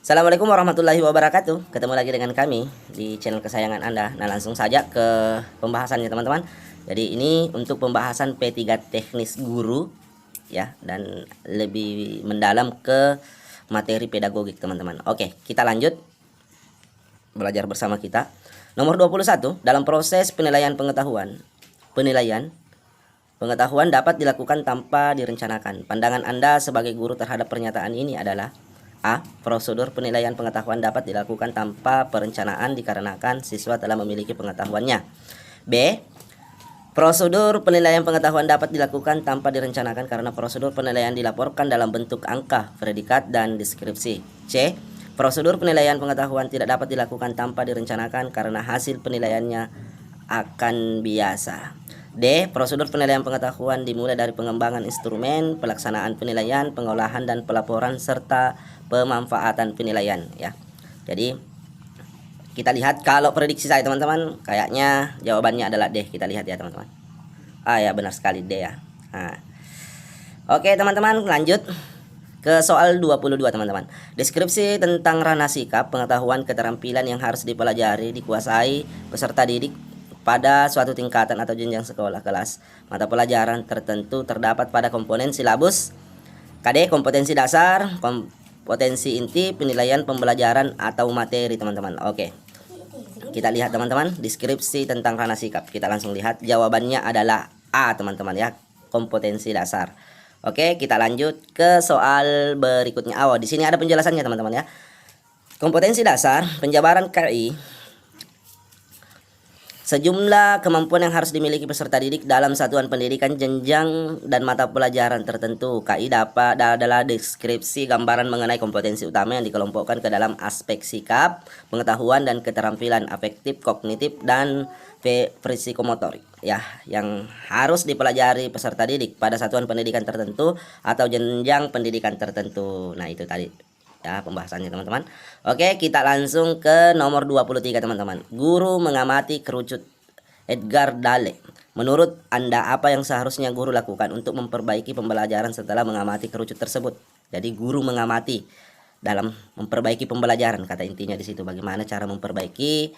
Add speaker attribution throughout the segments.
Speaker 1: Assalamualaikum warahmatullahi wabarakatuh. Ketemu lagi dengan kami di channel kesayangan Anda. Nah, langsung saja ke pembahasannya teman-teman. Jadi ini untuk pembahasan P3 teknis guru ya, dan lebih mendalam ke materi pedagogik teman-teman. Oke, kita lanjut belajar bersama kita. Nomor 21, dalam proses penilaian pengetahuan. Pengetahuan dapat dilakukan tanpa direncanakan. Pandangan Anda sebagai guru terhadap pernyataan ini adalah: A. Prosedur penilaian pengetahuan dapat dilakukan tanpa perencanaan dikarenakan siswa telah memiliki pengetahuannya. B. Prosedur penilaian pengetahuan dapat dilakukan tanpa direncanakan karena prosedur penilaian dilaporkan dalam bentuk angka, predikat, dan deskripsi. C. Prosedur penilaian pengetahuan tidak dapat dilakukan tanpa direncanakan karena hasil penilaiannya akan biasa. D. Prosedur penilaian pengetahuan dimulai dari pengembangan instrumen, pelaksanaan penilaian, pengolahan, dan pelaporan serta pemanfaatan penilaian ya. Jadi kita lihat kalau prediksi saya teman-teman, kayaknya jawabannya adalah D. Kita lihat ya teman-teman. Ya, benar sekali D ya. Oke teman-teman, lanjut ke soal 22 teman-teman. Deskripsi tentang ranah sikap, pengetahuan, keterampilan yang harus dipelajari, dikuasai peserta didik pada suatu tingkatan atau jenjang sekolah kelas. Mata pelajaran tertentu terdapat pada komponen silabus. KD kompetensi dasar, kompetensi inti, penilaian pembelajaran atau materi teman-teman. Oke. Kita lihat teman-teman, deskripsi tentang ranah sikap. Kita langsung lihat jawabannya adalah A teman-teman ya, kompetensi dasar. Oke, kita lanjut ke soal berikutnya. Di sini ada penjelasannya teman-teman ya. Kompetensi dasar, penjabaran KI. Sejumlah kemampuan yang harus dimiliki peserta didik dalam satuan pendidikan, jenjang, dan mata pelajaran tertentu. KI adalah deskripsi gambaran mengenai kompetensi utama yang dikelompokkan ke dalam aspek sikap, pengetahuan, dan keterampilan afektif, kognitif, dan psikomotorik ya, yang harus dipelajari peserta didik pada satuan pendidikan tertentu atau jenjang pendidikan tertentu. Nah, itu tadi ya pembahasannya teman-teman. Oke, kita langsung ke nomor 23 teman-teman. Guru mengamati kerucut. Edgar Dale. Menurut Anda apa yang seharusnya guru lakukan untuk memperbaiki pembelajaran setelah mengamati kerucut tersebut? Jadi guru mengamati dalam memperbaiki pembelajaran, kata intinya di situ. Bagaimana cara memperbaiki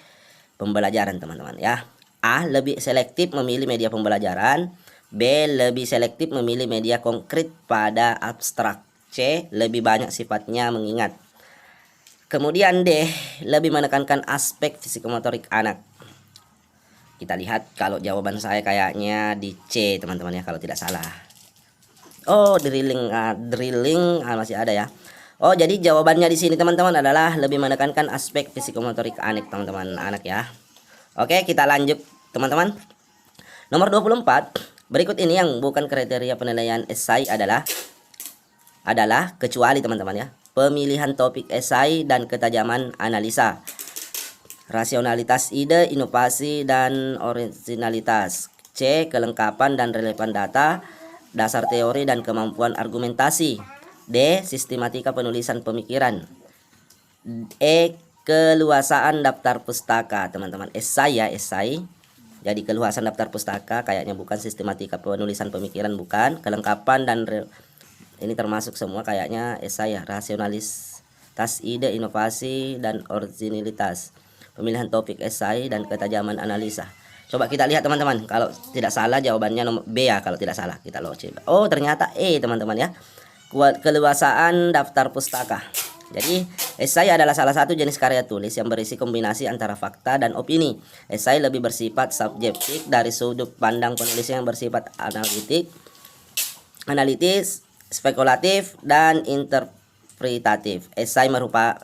Speaker 1: pembelajaran teman-teman ya. A. Lebih selektif memilih media pembelajaran. B. Lebih selektif memilih media konkret pada abstrak. C. Lebih banyak sifatnya mengingat. Kemudian D. Lebih menekankan aspek psikomotorik anak. Kita lihat kalau jawaban saya kayaknya di C teman-teman ya, kalau tidak salah. Drilling masih ada ya. Jadi jawabannya di sini teman-teman adalah lebih menekankan aspek psikomotorik anak teman-teman, anak ya. Oke, kita lanjut teman-teman. Nomor 24. Berikut ini yang bukan kriteria penilaian esai adalah kecuali teman-teman ya. Pemilihan topik esai dan ketajaman analisa. Rasionalitas ide, inovasi, dan originalitas. C. Kelengkapan dan relevan data, dasar teori dan kemampuan argumentasi. D. Sistematika penulisan pemikiran. E. Keluasaan daftar pustaka teman-teman. Esai ya, esai. Jadi keluasan daftar pustaka kayaknya bukan, sistematika penulisan pemikiran bukan, kelengkapan dan ini termasuk semua kayaknya esai ya. Rasionalitas ide, inovasi, dan originalitas. Pemilihan topik esai dan ketajaman analisa. Coba kita lihat teman-teman. Kalau tidak salah jawabannya nomor B ya, kalau tidak salah. Kita coba. Ternyata E teman-teman ya. Keluasaan daftar pustaka. Jadi esai adalah salah satu jenis karya tulis yang berisi kombinasi antara fakta dan opini. Esai lebih bersifat subjektif dari sudut pandang penulis yang bersifat analitis, spekulatif, dan interpretatif. Esai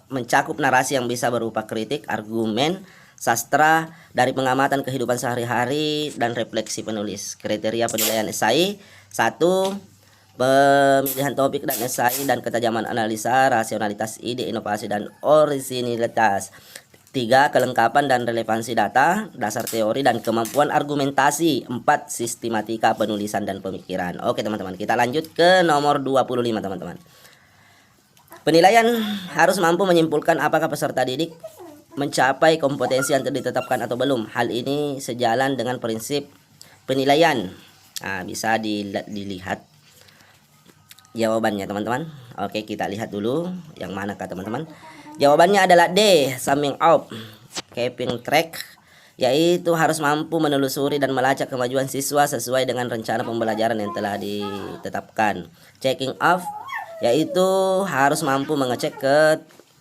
Speaker 1: mencakup narasi yang bisa berupa kritik, argumen, sastra, dari pengamatan kehidupan sehari-hari, dan refleksi penulis. Kriteria penilaian esai: 1. Pemilihan topik dan esai dan ketajaman analisa, rasionalitas ide, inovasi, dan originalitas. 3. Kelengkapan dan relevansi data, dasar teori, dan kemampuan argumentasi. 4. Sistematika penulisan dan pemikiran. Oke teman-teman, kita lanjut ke nomor 25 teman-teman. Penilaian harus mampu menyimpulkan apakah peserta didik mencapai kompetensi yang ditetapkan atau belum. Hal ini sejalan dengan prinsip penilaian. Bisa dilihat jawabannya teman-teman. Oke, kita lihat dulu yang manakah teman-teman. Jawabannya adalah D, summing up, keeping track, yaitu harus mampu menelusuri dan melacak kemajuan siswa sesuai dengan rencana pembelajaran yang telah ditetapkan. Checking up, yaitu harus mampu mengecek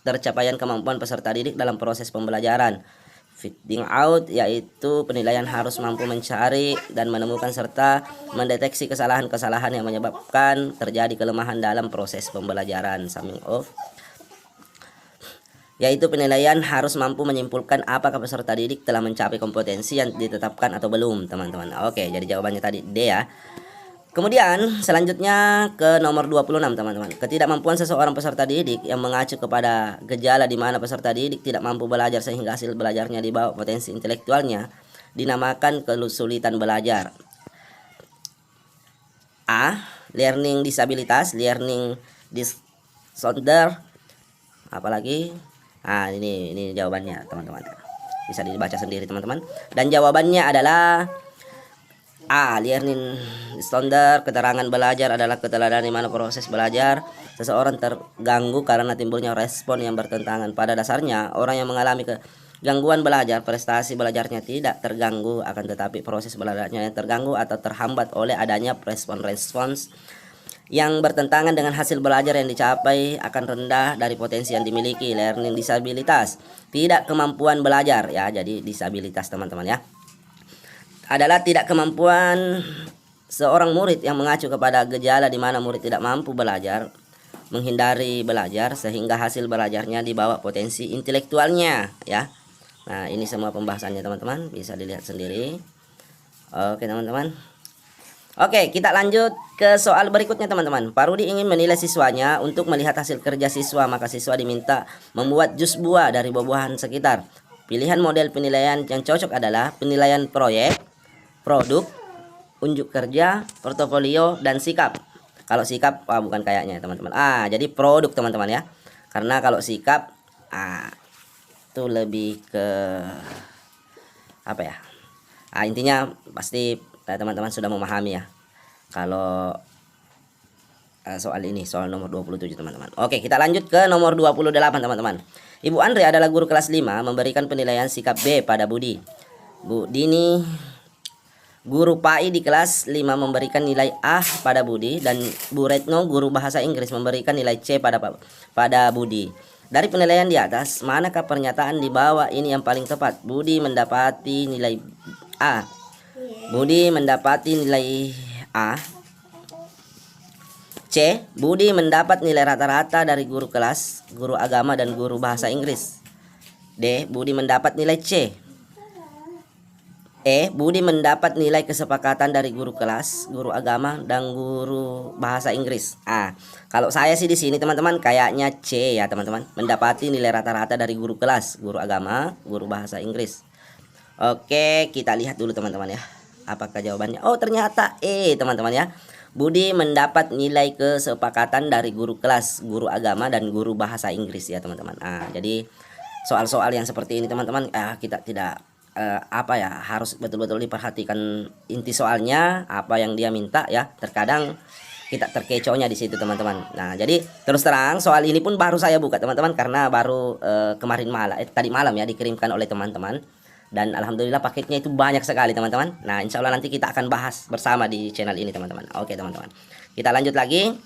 Speaker 1: tercapaian kemampuan peserta didik dalam proses pembelajaran. Fitting out, yaitu penilaian harus mampu mencari dan menemukan serta mendeteksi kesalahan-kesalahan yang menyebabkan terjadi kelemahan dalam proses pembelajaran. Summing off, yaitu penilaian harus mampu menyimpulkan apakah peserta didik telah mencapai kompetensi yang ditetapkan atau belum, teman-teman. Oke, jadi jawabannya tadi D ya. Kemudian selanjutnya ke nomor 26 teman-teman. Ketidakmampuan seseorang peserta didik yang mengacu kepada gejala di mana peserta didik tidak mampu belajar sehingga hasil belajarnya di bawah potensi intelektualnya dinamakan kesulitan belajar. A. Learning disabilitas, learning disorder. Apalagi? Nah, ini jawabannya teman-teman. Bisa dibaca sendiri teman-teman. Dan jawabannya adalah A. Learning disorder. Keterangan belajar adalah keteladanan di mana proses belajar seseorang terganggu karena timbulnya respon yang bertentangan. Pada dasarnya, orang yang mengalami gangguan belajar, prestasi belajarnya tidak terganggu, akan tetapi proses belajarnya yang terganggu atau terhambat oleh adanya respons-respons yang bertentangan dengan hasil belajar yang dicapai akan rendah dari potensi yang dimiliki. Learning disabilitas, tidak kemampuan belajar ya, jadi disabilitas teman-teman ya, adalah tidak kemampuan seorang murid yang mengacu kepada gejala di mana murid tidak mampu belajar, menghindari belajar sehingga hasil belajarnya di bawah potensi intelektualnya ya. Nah, ini semua pembahasannya teman-teman, bisa dilihat sendiri. Oke teman-teman. Oke, kita lanjut ke soal berikutnya teman-teman. Pak Rudi ingin menilai siswanya. Untuk melihat hasil kerja siswa, maka siswa diminta membuat jus buah dari buah-buahan sekitar. Pilihan model penilaian yang cocok adalah penilaian proyek, produk, unjuk kerja, portofolio, dan sikap. Kalau sikap, bukan kayaknya teman-teman. Jadi produk teman-teman ya. Karena kalau sikap, itu lebih ke apa ya? Intinya pasti teman-teman sudah memahami ya. Kalau soal ini, soal nomor 27 teman-teman. Oke, kita lanjut ke nomor 28 teman-teman. Ibu Andre adalah guru kelas 5 memberikan penilaian sikap B pada Budi. Bu Dini, guru PAI di kelas 5 memberikan nilai A pada Budi, dan Bu Retno, guru bahasa Inggris, memberikan nilai C pada Budi. Dari penilaian di atas, manakah pernyataan di bawah ini yang paling tepat? Budi mendapati nilai A. Budi mendapati nilai A. C. Budi mendapat nilai rata-rata dari guru kelas, guru agama, dan guru bahasa Inggris. D. Budi mendapat nilai C. E. Budi mendapat nilai kesepakatan dari guru kelas, guru agama, dan guru bahasa Inggris. Kalau saya sih di sini teman-teman kayaknya C ya teman-teman. Mendapati nilai rata-rata dari guru kelas, guru agama, guru bahasa Inggris. Oke, kita lihat dulu teman-teman ya. Apakah jawabannya? Oh, ternyata E teman-teman ya. Budi mendapat nilai kesepakatan dari guru kelas, guru agama, dan guru bahasa Inggris ya teman-teman. Jadi soal-soal yang seperti ini teman-teman, kita tidak harus betul-betul diperhatikan inti soalnya, apa yang dia minta ya. Terkadang kita terkecohnya di situ teman-teman. Nah, jadi terus terang soal ini pun baru saya buka teman-teman, karena baru tadi malam ya dikirimkan oleh teman-teman. Dan alhamdulillah paketnya itu banyak sekali teman-teman. Nah, insya Allah nanti kita akan bahas bersama di channel ini teman-teman. Oke teman-teman, kita lanjut lagi.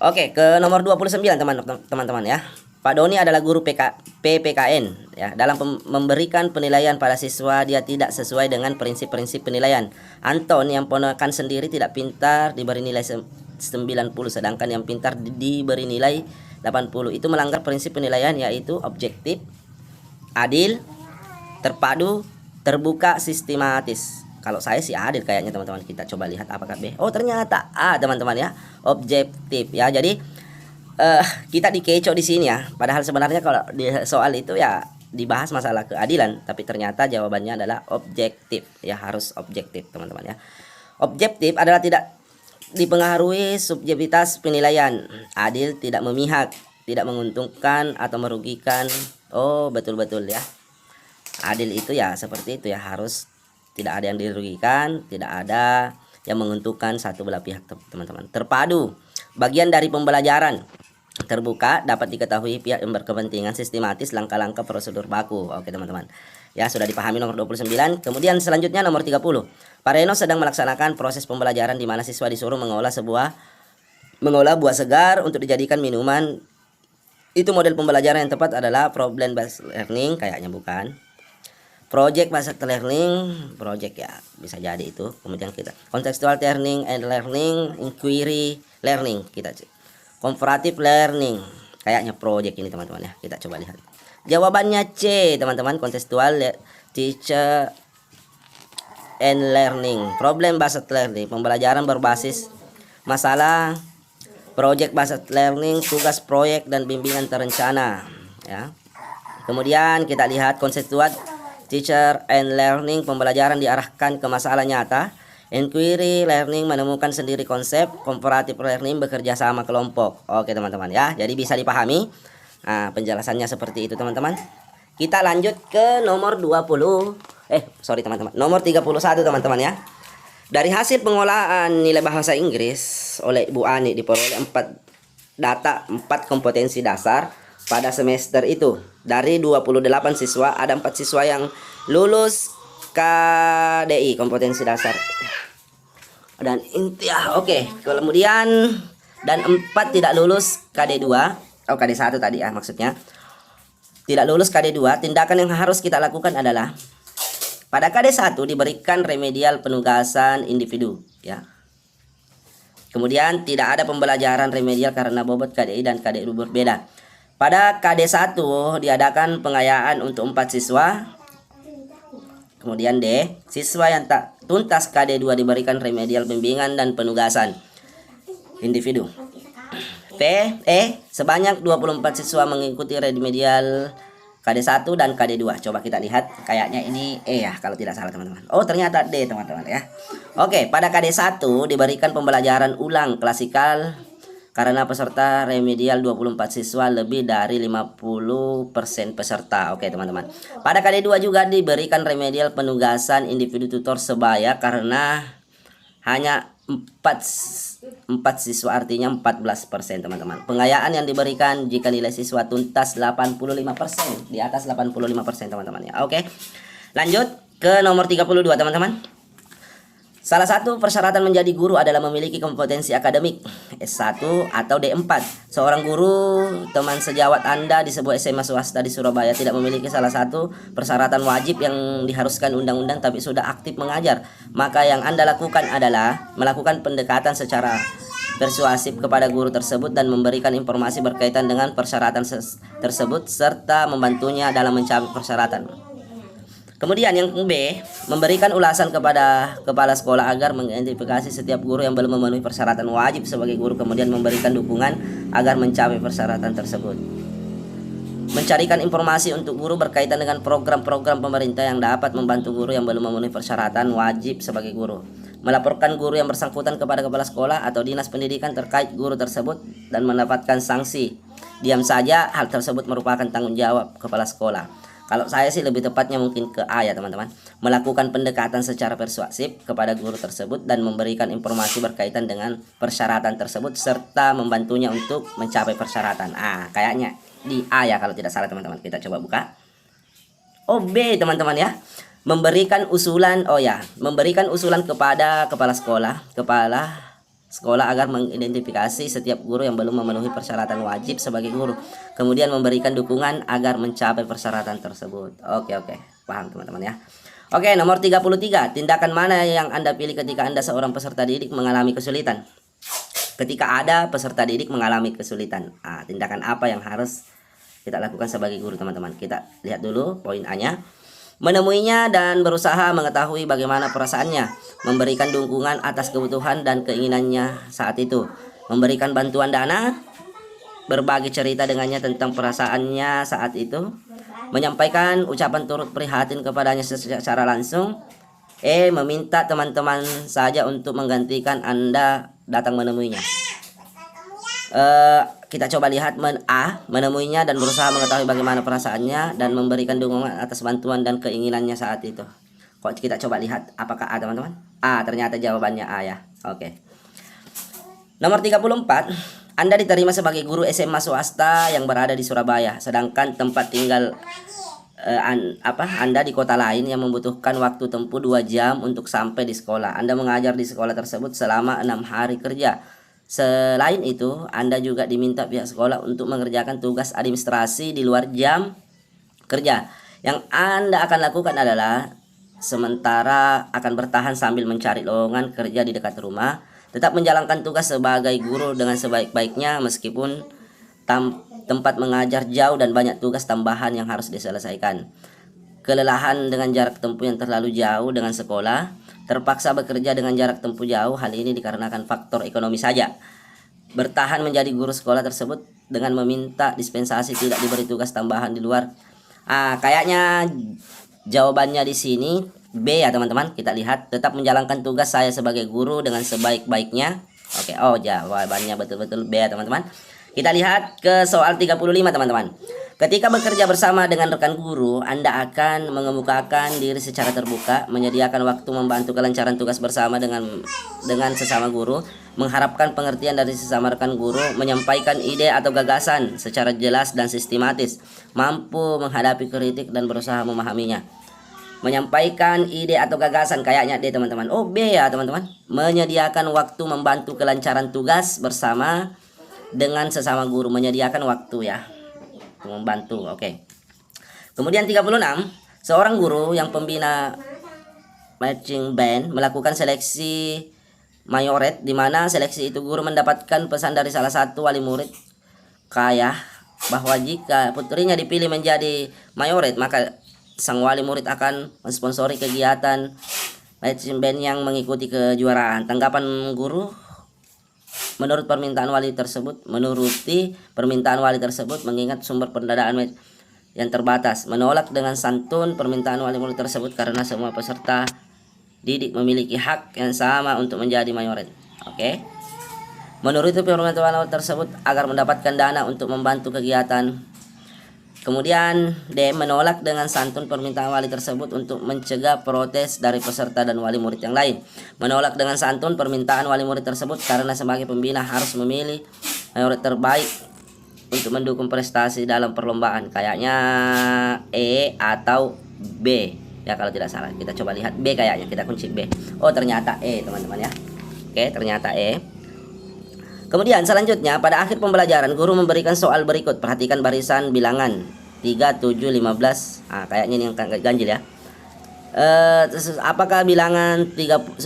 Speaker 1: Oke, ke nomor 29 teman-teman ya. Pak Doni adalah guru PPKN ya. Dalam memberikan penilaian pada siswa, dia tidak sesuai dengan prinsip-prinsip penilaian. Anton yang ponakan sendiri tidak pintar diberi nilai 90, sedangkan yang pintar diberi nilai 80. Itu melanggar prinsip penilaian, yaitu objektif, adil, terpadu, terbuka, sistematis. Kalau saya sih adil kayaknya teman-teman. Kita coba lihat apakah B. Oh, ternyata A teman-teman ya, objektif ya. Jadi kita dikecoh di sini ya. Padahal sebenarnya kalau di soal itu ya dibahas masalah keadilan, tapi ternyata jawabannya adalah objektif ya, harus objektif teman-teman ya. Objektif adalah tidak dipengaruhi subjektivitas penilaian. Adil, tidak memihak, tidak menguntungkan atau merugikan. Oh, betul-betul ya. Adil itu ya seperti itu ya, harus tidak ada yang dirugikan, tidak ada yang menguntungkan satu belah pihak, teman-teman. Terpadu, bagian dari pembelajaran terbuka dapat diketahui pihak yang berkepentingan, sistematis, langkah-langkah prosedur baku. Oke teman-teman, ya sudah dipahami nomor 29. Kemudian selanjutnya nomor 30. Pak Reno sedang melaksanakan proses pembelajaran di mana siswa disuruh mengolah buah segar untuk dijadikan minuman. Itu model pembelajaran yang tepat adalah problem based learning, kayaknya bukan. Project based learning, project ya bisa jadi itu. Kemudian kita contextual learning and learning, inquiry learning, kita comparative learning, kayaknya project ini teman-teman ya. Kita coba lihat. Jawabannya C teman-teman, contextual teacher and learning. Problem based learning, pembelajaran berbasis masalah. Project based learning, tugas proyek dan bimbingan terencana ya. Kemudian kita lihat contextual teacher and learning, pembelajaran diarahkan ke masalah nyata. Inquiry learning, menemukan sendiri konsep. Comparative learning, bekerja sama kelompok. Oke teman-teman ya, jadi bisa dipahami. Nah, penjelasannya seperti itu teman-teman. Kita lanjut ke nomor 20. Teman-teman, nomor 31 teman-teman ya. Dari hasil pengolahan nilai bahasa Inggris oleh Ibu Ani diperoleh 4 kompetensi dasar pada semester itu. Dari 28 siswa ada 4 siswa yang lulus KDI, kompetensi dasar. Dan oke. Kemudian dan 4 tidak lulus KD2. KD1 tadi ya maksudnya. Tidak lulus KD2, tindakan yang harus kita lakukan adalah pada KD1 diberikan remedial penugasan individu ya. Kemudian tidak ada pembelajaran remedial karena bobot KDI dan KD2 berbeda. Pada KD1 diadakan pengayaan untuk 4 siswa. Kemudian D, siswa yang tak tuntas KD2 diberikan remedial bimbingan dan penugasan individu. Sebanyak 24 siswa mengikuti remedial KD1 dan KD2. Coba kita lihat, kayaknya ini ya kalau tidak salah teman-teman. Oh ternyata D teman-teman ya. Oke, pada KD1 diberikan pembelajaran ulang klasikal karena peserta remedial 24 siswa lebih dari 50% peserta. Oke teman-teman. Pada KD2 juga diberikan remedial penugasan individu tutor sebaya karena hanya 4 siswa, artinya 14% teman-teman. Pengayaan yang diberikan jika nilai siswa tuntas 85%, di atas 85% teman-teman ya. Oke. Lanjut ke nomor 32 teman-teman. Salah satu persyaratan menjadi guru adalah memiliki kompetensi akademik S1 atau D4. Seorang guru teman sejawat Anda di sebuah SMA swasta di Surabaya tidak memiliki salah satu persyaratan wajib yang diharuskan undang-undang tapi sudah aktif mengajar. Maka yang Anda lakukan adalah melakukan pendekatan secara persuasif kepada guru tersebut dan memberikan informasi berkaitan dengan persyaratan tersebut serta membantunya dalam mencapai persyaratan. Kemudian yang B, memberikan ulasan kepada kepala sekolah agar mengidentifikasi setiap guru yang belum memenuhi persyaratan wajib sebagai guru, kemudian memberikan dukungan agar mencapai persyaratan tersebut. Mencarikan informasi untuk guru berkaitan dengan program-program pemerintah yang dapat membantu guru yang belum memenuhi persyaratan wajib sebagai guru. Melaporkan guru yang bersangkutan kepada kepala sekolah atau dinas pendidikan terkait guru tersebut dan mendapatkan sanksi. Diam saja, hal tersebut merupakan tanggung jawab kepala sekolah. Kalau saya sih lebih tepatnya mungkin ke A ya teman-teman. Melakukan pendekatan secara persuasif kepada guru tersebut dan memberikan informasi berkaitan dengan persyaratan tersebut serta membantunya untuk mencapai persyaratan. Kayaknya di A ya kalau tidak salah teman-teman. Kita coba buka. Oh B teman-teman ya. Memberikan usulan kepada kepala sekolah agar mengidentifikasi setiap guru yang belum memenuhi persyaratan wajib sebagai guru, kemudian memberikan dukungan agar mencapai persyaratan tersebut. Oke, paham teman-teman ya. Oke, nomor 33, tindakan mana yang Anda pilih ketika Anda seorang peserta didik mengalami kesulitan? Ketika ada peserta didik mengalami kesulitan, tindakan apa yang harus kita lakukan sebagai guru teman-teman? Kita lihat dulu poin A-nya. Menemuinya dan berusaha mengetahui bagaimana perasaannya, memberikan dukungan atas kebutuhan dan keinginannya saat itu, memberikan bantuan dana, berbagi cerita dengannya tentang perasaannya saat itu, menyampaikan ucapan turut prihatin kepadanya secara langsung. Meminta teman-teman saja untuk menggantikan Anda datang menemuinya. Kita coba lihat menemuinya dan berusaha mengetahui bagaimana perasaannya dan memberikan dukungan atas bantuan dan keinginannya saat itu. Kok kita coba lihat apakah A, teman-teman? A, ternyata jawabannya A ya. Oke. Nomor 34, Anda diterima sebagai guru SMA swasta yang berada di Surabaya, sedangkan tempat tinggal Anda di kota lain yang membutuhkan waktu tempuh 2 jam untuk sampai di sekolah. Anda mengajar di sekolah tersebut selama 6 hari kerja. Selain itu, Anda juga diminta pihak sekolah untuk mengerjakan tugas administrasi di luar jam kerja. Yang Anda akan lakukan adalah sementara akan bertahan sambil mencari lowongan kerja di dekat rumah, tetap menjalankan tugas sebagai guru dengan sebaik-baiknya meskipun tempat mengajar jauh dan banyak tugas tambahan yang harus diselesaikan. Kelelahan dengan jarak tempuh yang terlalu jauh dengan sekolah, terpaksa bekerja dengan jarak tempuh jauh, hal ini dikarenakan faktor ekonomi saja. Bertahan menjadi guru sekolah tersebut dengan meminta dispensasi tidak diberi tugas tambahan di luar. Kayaknya jawabannya di sini B ya teman-teman. Kita lihat, tetap menjalankan tugas saya sebagai guru dengan sebaik-baiknya. Oke, jawabannya betul-betul B ya teman-teman. Kita lihat ke soal 35 teman-teman. Ketika bekerja bersama dengan rekan guru, Anda akan mengemukakan diri secara terbuka, menyediakan waktu membantu kelancaran tugas bersama dengan sesama guru, mengharapkan pengertian dari sesama rekan guru, menyampaikan ide atau gagasan secara jelas dan sistematis, mampu menghadapi kritik dan berusaha memahaminya. Menyampaikan ide atau gagasan kayaknya D teman-teman. Oh, B ya teman-teman. Menyediakan waktu membantu kelancaran tugas bersama dengan sesama guru, menyediakan waktu ya membantu. Oke. Kemudian 36, seorang guru yang pembina marching band melakukan seleksi mayoret, di mana seleksi itu guru mendapatkan pesan dari salah satu wali murid kaya bahwa jika putrinya dipilih menjadi mayoret, maka sang wali murid akan mensponsori kegiatan marching band yang mengikuti kejuaraan. Tanggapan guru menuruti permintaan wali tersebut mengingat sumber pendanaan yang terbatas, menolak dengan santun permintaan wali murid tersebut karena semua peserta didik memiliki hak yang sama untuk menjadi mayoret. Oke. Menuruti permintaan wali tersebut agar mendapatkan dana untuk membantu kegiatan. Kemudian D, menolak dengan santun permintaan wali tersebut untuk mencegah protes dari peserta dan wali murid yang lain. Menolak dengan santun permintaan wali murid tersebut karena sebagai pembina harus memilih mayoret terbaik untuk mendukung prestasi dalam perlombaan. Kayaknya E atau B ya kalau tidak salah. Kita coba lihat B kayaknya. Kita kunci B. Oh, ternyata E teman-teman ya. Oke, ternyata E. Kemudian selanjutnya pada akhir pembelajaran guru memberikan soal berikut. Perhatikan barisan bilangan 3, 7, 15. Kayaknya ini yang ganjil ya. Apakah bilangan 97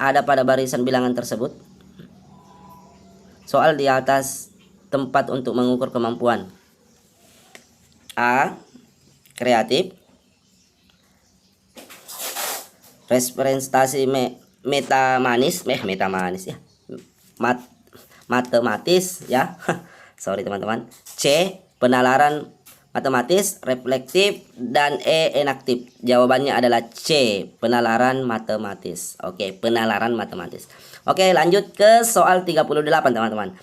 Speaker 1: ada pada barisan bilangan tersebut? Soal di atas tempat untuk mengukur kemampuan. A, kreatif. Representasi matematis ya. Matematis ya. Sorry teman-teman. C, penalaran matematis, reflektif, dan E, enaktif. Jawabannya adalah C, penalaran matematis. Oke, penalaran matematis. Oke, lanjut ke soal 38 teman-teman.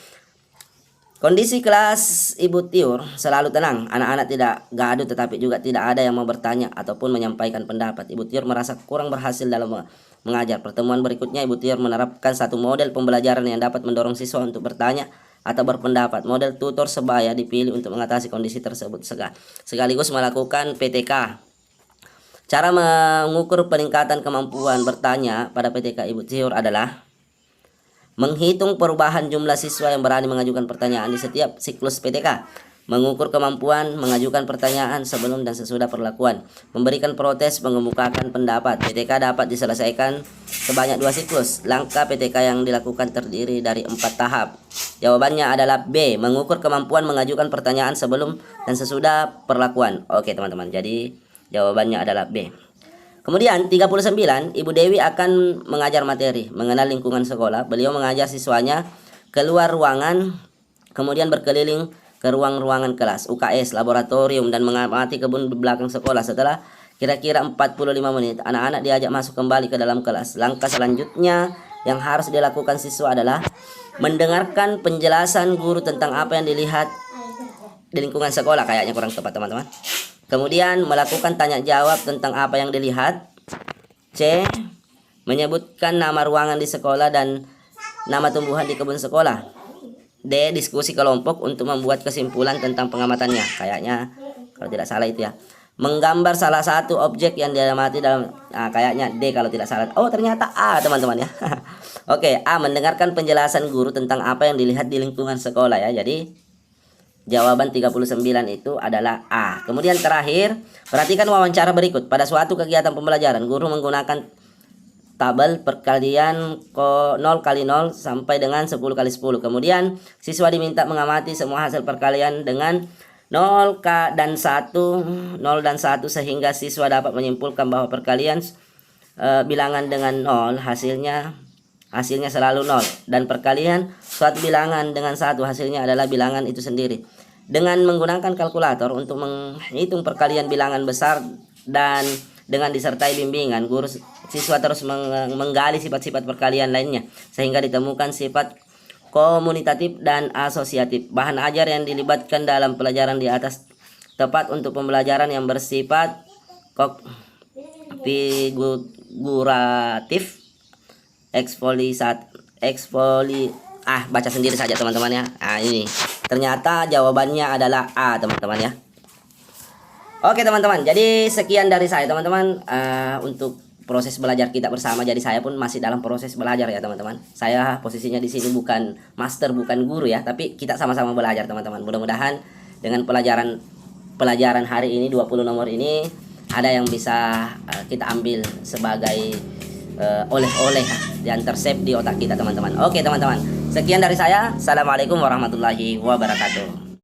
Speaker 1: Kondisi kelas Ibu Tiur selalu tenang. Anak-anak tidak gaduh, tetapi juga tidak ada yang mau bertanya ataupun menyampaikan pendapat. Ibu Tiur merasa kurang berhasil dalam mengajar. Pertemuan berikutnya Ibu Tiur menerapkan satu model pembelajaran yang dapat mendorong siswa untuk bertanya atau berpendapat. Model tutor sebaya dipilih untuk mengatasi kondisi tersebut sekaligus melakukan PTK. Cara mengukur peningkatan kemampuan bertanya pada PTK Ibu Tiur adalah menghitung perubahan jumlah siswa yang berani mengajukan pertanyaan di setiap siklus PTK, mengukur kemampuan mengajukan pertanyaan sebelum dan sesudah perlakuan, memberikan protes, mengemukakan pendapat. PTK dapat diselesaikan sebanyak 2 siklus. Langkah PTK yang dilakukan terdiri dari 4 tahap. Jawabannya adalah B, mengukur kemampuan mengajukan pertanyaan sebelum dan sesudah perlakuan. Oke teman-teman, jadi jawabannya adalah B. Kemudian 39, Ibu Dewi akan mengajar materi mengenal lingkungan sekolah. Beliau mengajar siswanya keluar ruangan, kemudian berkeliling ke ruang-ruangan kelas, UKS, laboratorium, dan mengamati kebun di belakang sekolah. Setelah kira-kira 45 menit, anak-anak diajak masuk kembali ke dalam kelas. Langkah selanjutnya yang harus dilakukan siswa adalah mendengarkan penjelasan guru tentang apa yang dilihat di lingkungan sekolah. Kayaknya kurang tepat teman-teman. Kemudian melakukan tanya jawab tentang apa yang dilihat. C. Menyebutkan nama ruangan di sekolah dan nama tumbuhan di kebun sekolah. D. Diskusi kelompok untuk membuat kesimpulan tentang pengamatannya. Kayaknya kalau tidak salah itu ya. Menggambar salah satu objek yang diamati dalam, kayaknya D kalau tidak salah. Oh, ternyata A, teman-teman ya. Oke, A. Mendengarkan penjelasan guru tentang apa yang dilihat di lingkungan sekolah ya. Jadi jawaban 39 itu adalah A. Kemudian terakhir, perhatikan wawancara berikut. Pada suatu kegiatan pembelajaran, guru menggunakan tabel perkalian 0 kali 0 sampai dengan 10 kali 10. Kemudian siswa diminta mengamati semua hasil perkalian dengan 0 dan 1 sehingga siswa dapat menyimpulkan bahwa perkalian bilangan dengan 0 hasilnya selalu 0, dan perkalian suatu bilangan dengan 1 hasilnya adalah bilangan itu sendiri. Dengan menggunakan kalkulator untuk menghitung perkalian bilangan besar dan dengan disertai bimbingan, guru siswa terus menggali sifat-sifat perkalian lainnya sehingga ditemukan sifat komunitatif dan asosiatif. Bahan ajar yang dilibatkan dalam pelajaran di atas tepat untuk pembelajaran yang bersifat figuratif, baca sendiri saja teman-teman ya. Ini ternyata jawabannya adalah A, teman-teman ya. Oke teman-teman, jadi sekian dari saya teman-teman, untuk proses belajar kita bersama. Jadi saya pun masih dalam proses belajar ya teman-teman. Saya posisinya di sini bukan master, bukan guru ya, tapi kita sama-sama belajar teman-teman. Mudah-mudahan dengan pelajaran hari ini 20 nomor ini ada yang bisa kita ambil sebagai oleh-oleh dan tersave di otak kita teman-teman. Oke teman-teman, sekian dari saya. Assalamualaikum warahmatullahi wabarakatuh.